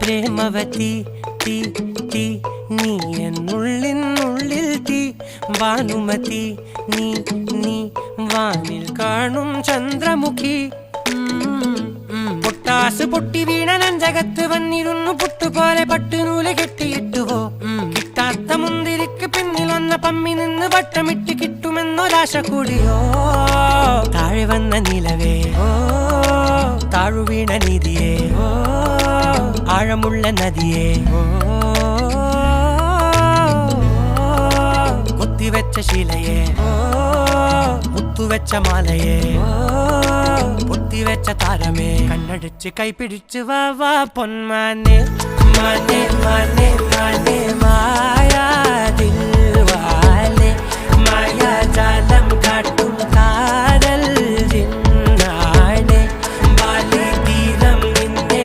പ്രേമവതി തീ തീ നീ എന്നുള്ളിൽ തീ ഭാനുമതി നീ നീ വാനിൽ കാണും ചന്ദ്രമുഖി പൊട്ടാസ് പൊട്ടി വീണ നെഞ്ചകത്ത് വന്നിരുന്നു പുട്ടുപോലെ പട്ടുനൂല് കെട്ടിയിട്ടുവോ കിട്ടാത്ത മുന്തിരിക്ക് പിന്നിൽ വന്ന പമ്മി നിന്ന് വട്ടമിട്ട് കിട്ടുമെന്നൊരാശ കൂടിയോ താഴെ വന്ന നിലവേ താഴു വീണ നിധിയേ ആഴമുള്ള നദിയേ കൊത്തിവെച്ച ശിലയേ മുത്തുവെച്ച മാലയേ പൊത്തിവെച്ച താരമേ കണ്ണടിച്ച് കൈപിടിച്ച് വാ വാ പൊന്മാനെ മാനെ മാനെ മാനെ മായാ ദിൽവാലെ മായാ ജാലം കാട്ടി